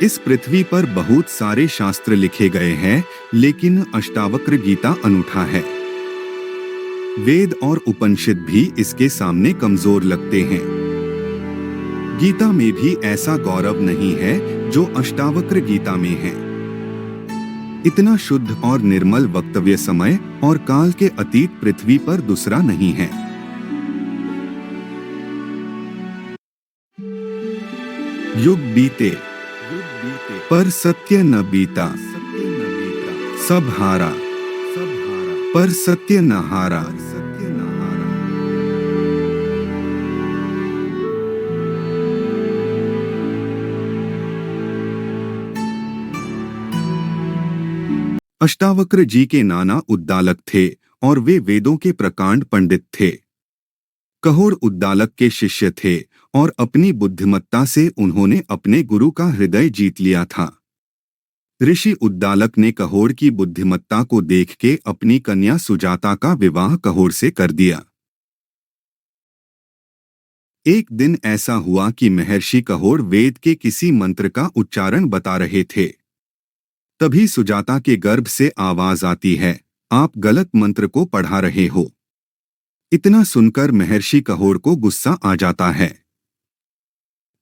इस पृथ्वी पर बहुत सारे शास्त्र लिखे गए हैं, लेकिन अष्टावक्र गीता अनूठा है। वेद और उपनिषद भी इसके सामने कमजोर लगते हैं। गीता में भी ऐसा गौरव नहीं है जो अष्टावक्र गीता में है। इतना शुद्ध और निर्मल वक्तव्य समय और काल के अतीत पृथ्वी पर दूसरा नहीं है। युग बीते पर सत्य न बीता, सब हारा पर सत्य न हारा। अष्टावक्र जी के नाना उद्दालक थे और वे वेदों के प्रकांड पंडित थे। कहोड़ उद्दालक के शिष्य थे और अपनी बुद्धिमत्ता से उन्होंने अपने गुरु का हृदय जीत लिया था। ऋषि उद्दालक ने कहोड़ की बुद्धिमत्ता को देख के अपनी कन्या सुजाता का विवाह कहोड़ से कर दिया। एक दिन ऐसा हुआ कि महर्षि कहोड़ वेद के किसी मंत्र का उच्चारण बता रहे थे। तभी सुजाता के गर्भ से आवाज आती है, आप गलत मंत्र को पढ़ा रहे हो। इतना सुनकर महर्षि कहोड़ को गुस्सा आ जाता है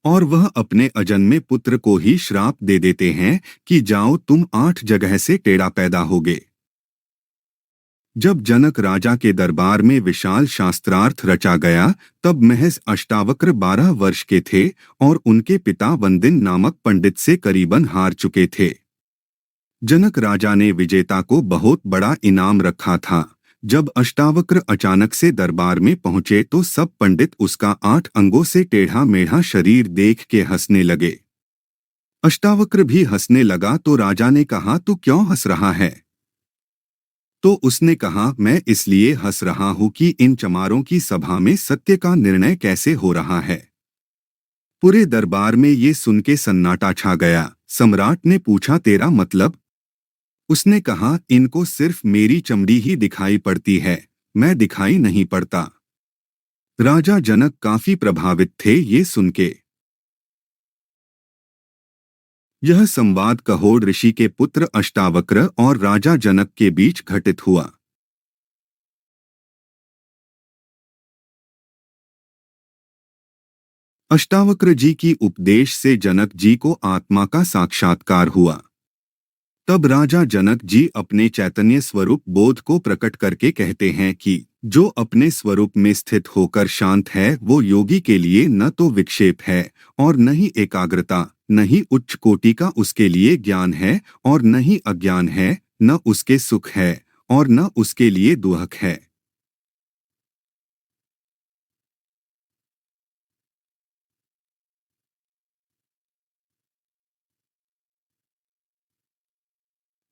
और वह अपने अजन्मे पुत्र को ही श्राप दे देते हैं कि जाओ तुम 8 जगह से टेढ़ा पैदा होगे। जब जनक राजा के दरबार में विशाल शास्त्रार्थ रचा गया, तब महज अष्टावक्र 12 वर्ष के थे और उनके पिता वंदिन नामक पंडित से करीबन हार चुके थे। जनक राजा ने विजेता को बहुत बड़ा इनाम रखा था। जब अष्टावक्र अचानक से दरबार में पहुंचे तो सब पंडित उसका 8 अंगों से टेढ़ा मेढ़ा शरीर देख के हंसने लगे। अष्टावक्र भी हंसने लगा तो राजा ने कहा, तू क्यों हंस रहा है? तो उसने कहा, मैं इसलिए हंस रहा हूं कि इन चमारों की सभा में सत्य का निर्णय कैसे हो रहा है। पूरे दरबार में ये सुन के सन्नाटा छा गया। सम्राट ने पूछा, तेरा मतलब? उसने कहा, इनको सिर्फ मेरी चमड़ी ही दिखाई पड़ती है, मैं दिखाई नहीं पड़ता। राजा जनक काफी प्रभावित थे ये सुन के। यह संवाद कहोड़ ऋषि के पुत्र अष्टावक्र और राजा जनक के बीच घटित हुआ। अष्टावक्र जी की उपदेश से जनक जी को आत्मा का साक्षात्कार हुआ। तब राजा जनक जी अपने चैतन्य स्वरूप बोध को प्रकट करके कहते हैं कि जो अपने स्वरूप में स्थित होकर शांत है वो योगी के लिए न तो विक्षेप है और न ही एकाग्रता, न ही उच्च कोटि का उसके लिए ज्ञान है और न ही अज्ञान है, न उसके सुख है और न उसके लिए दुहक है।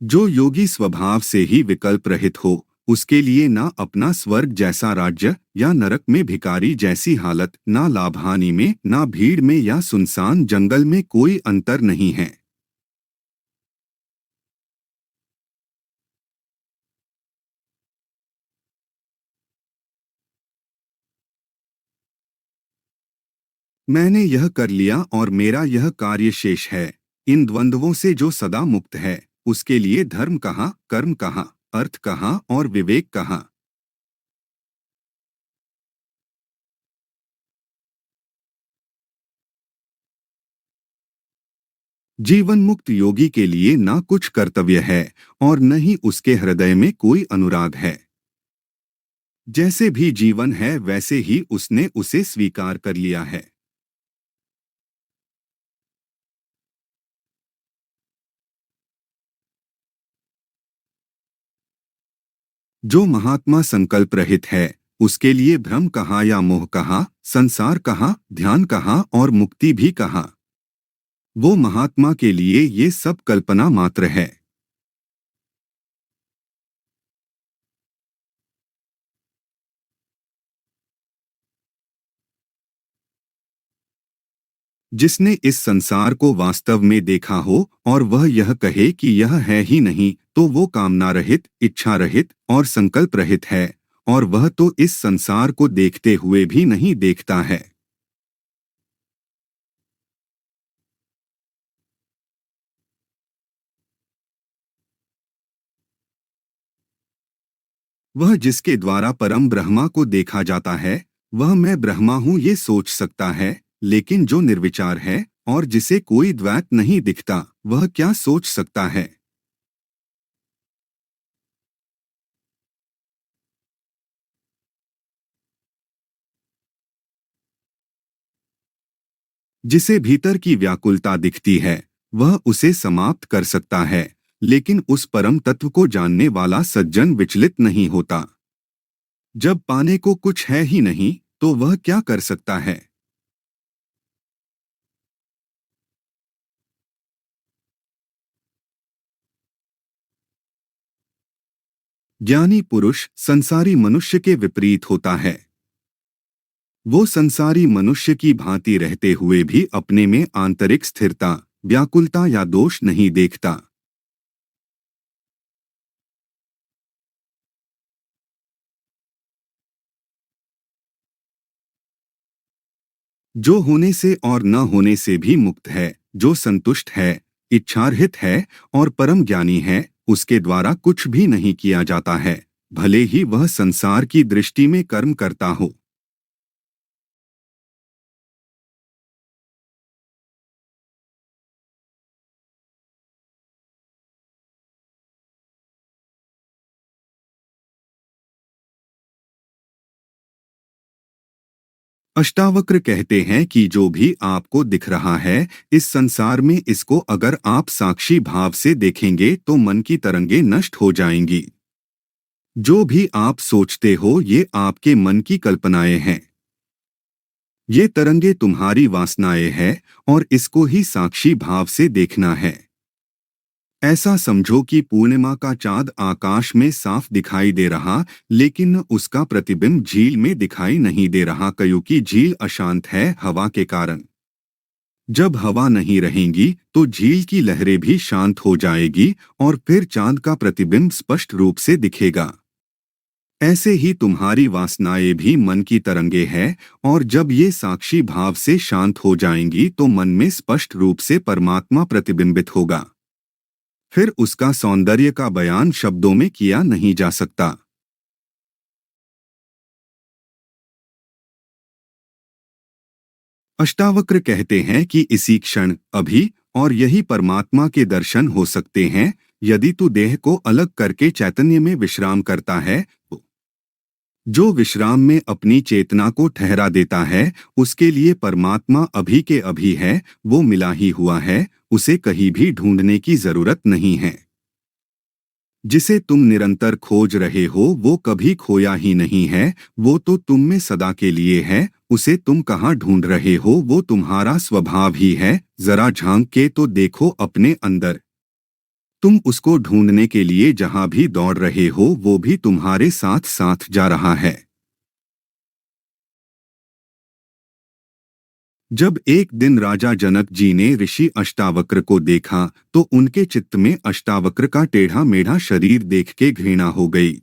जो योगी स्वभाव से ही विकल्प रहित हो, उसके लिए ना अपना स्वर्ग जैसा राज्य या नरक में भिखारी जैसी हालत, ना लाभ हानि में, ना भीड़ में या सुनसान जंगल में कोई अंतर नहीं है। मैंने यह कर लिया और मेरा यह कार्य शेष है। इन द्वंद्वों से जो सदा मुक्त है, उसके लिए धर्म कहाँ, कर्म कहाँ, अर्थ कहाँ और विवेक कहाँ। जीवन मुक्त योगी के लिए ना कुछ कर्तव्य है और न ही उसके हृदय में कोई अनुराग है। जैसे भी जीवन है वैसे ही उसने उसे स्वीकार कर लिया है। जो महात्मा संकल्प रहित है, उसके लिए भ्रम कहाँ या मोह कहाँ, संसार कहाँ, ध्यान कहाँ और मुक्ति भी कहाँ। वो महात्मा के लिए ये सब कल्पना मात्र है। जिसने इस संसार को वास्तव में देखा हो और वह यह कहे कि यह है ही नहीं, तो वो कामना रहित, इच्छा रहित और संकल्प रहित है, और वह तो इस संसार को देखते हुए भी नहीं देखता है। वह जिसके द्वारा परम ब्रह्मा को देखा जाता है, वह मैं ब्रह्मा हूँ ये सोच सकता है, लेकिन जो निर्विचार है और जिसे कोई द्वैत नहीं दिखता, वह क्या सोच सकता है? जिसे भीतर की व्याकुलता दिखती है, वह उसे समाप्त कर सकता है, लेकिन उस परम तत्व को जानने वाला सज्जन विचलित नहीं होता। जब पाने को कुछ है ही नहीं, तो वह क्या कर सकता है? ज्ञानी पुरुष संसारी मनुष्य के विपरीत होता है। वो संसारी मनुष्य की भांति रहते हुए भी अपने में आंतरिक स्थिरता, व्याकुलता या दोष नहीं देखता। जो होने से और न होने से भी मुक्त है, जो संतुष्ट है, इच्छारहित है और परम ज्ञानी है, उसके द्वारा कुछ भी नहीं किया जाता है, भले ही वह संसार की दृष्टि में कर्म करता हो। अष्टावक्र कहते हैं कि जो भी आपको दिख रहा है इस संसार में, इसको अगर आप साक्षी भाव से देखेंगे तो मन की तरंगे नष्ट हो जाएंगी। जो भी आप सोचते हो ये आपके मन की कल्पनाएं हैं। ये तरंगे तुम्हारी वासनाएं हैं और इसको ही साक्षी भाव से देखना है। ऐसा समझो कि पूर्णिमा का चाँद आकाश में साफ दिखाई दे रहा, लेकिन उसका प्रतिबिंब झील में दिखाई नहीं दे रहा, क्योंकि झील अशांत है हवा के कारण। जब हवा नहीं रहेगी तो झील की लहरें भी शांत हो जाएगी और फिर चाँद का प्रतिबिंब स्पष्ट रूप से दिखेगा। ऐसे ही तुम्हारी वासनाएं भी मन की तरंगे हैं, और जब ये साक्षी भाव से शांत हो जाएंगी तो मन में स्पष्ट रूप से परमात्मा प्रतिबिंबित होगा। फिर उसका सौंदर्य का बयान शब्दों में किया नहीं जा सकता। अष्टावक्र कहते हैं कि इसी क्षण, अभी और यही परमात्मा के दर्शन हो सकते हैं। यदि तू देह को अलग करके चैतन्य में विश्राम करता है, तो जो विश्राम में अपनी चेतना को ठहरा देता है, उसके लिए परमात्मा अभी के अभी है, वो मिला ही हुआ है, उसे कहीं भी ढूंढने की जरूरत नहीं है। जिसे तुम निरंतर खोज रहे हो वो कभी खोया ही नहीं है, वो तो तुम में सदा के लिए है। उसे तुम कहाँ ढूंढ रहे हो, वो तुम्हारा स्वभाव ही है। जरा झांक के तो देखो अपने अंदर। तुम उसको ढूंढने के लिए जहाँ भी दौड़ रहे हो वो भी तुम्हारे साथ साथ जा रहा है। जब एक दिन राजा जनक जी ने ऋषि अष्टावक्र को देखा तो उनके चित्त में अष्टावक्र का टेढ़ा मेढ़ा शरीर देख के घृणा हो गई।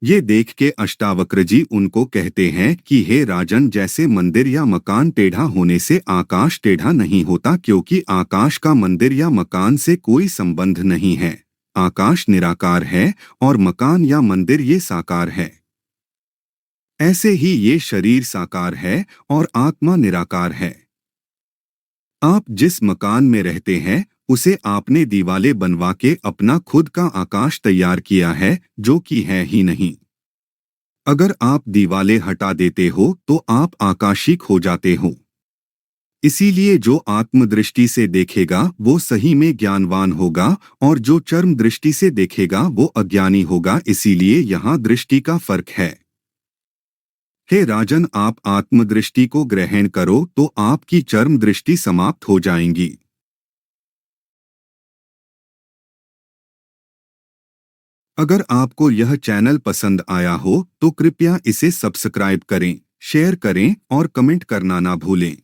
ये देख के अष्टावक्र जी उनको कहते हैं कि हे राजन, जैसे मंदिर या मकान टेढ़ा होने से आकाश टेढ़ा नहीं होता, क्योंकि आकाश का मंदिर या मकान से कोई संबंध नहीं है। आकाश निराकार है और मकान या मंदिर ये साकार है। ऐसे ही ये शरीर साकार है और आत्मा निराकार है। आप जिस मकान में रहते हैं उसे आपने दीवालें बनवा के अपना खुद का आकाश तैयार किया है, जो कि है ही नहीं। अगर आप दीवालें हटा देते हो तो आप आकाशिक हो जाते हो। इसीलिए जो आत्मदृष्टि से देखेगा वो सही में ज्ञानवान होगा और जो चर्म दृष्टि से देखेगा वो अज्ञानी होगा। इसीलिए यहाँ दृष्टि का फर्क है। हे राजन, आप आत्मदृष्टि को ग्रहण करो तो आपकी चर्म दृष्टि समाप्त हो जाएंगी। अगर आपको यह चैनल पसंद आया हो तो कृपया इसे सब्सक्राइब करें, शेयर करें और कमेंट करना ना भूलें।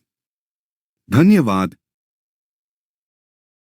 धन्यवाद।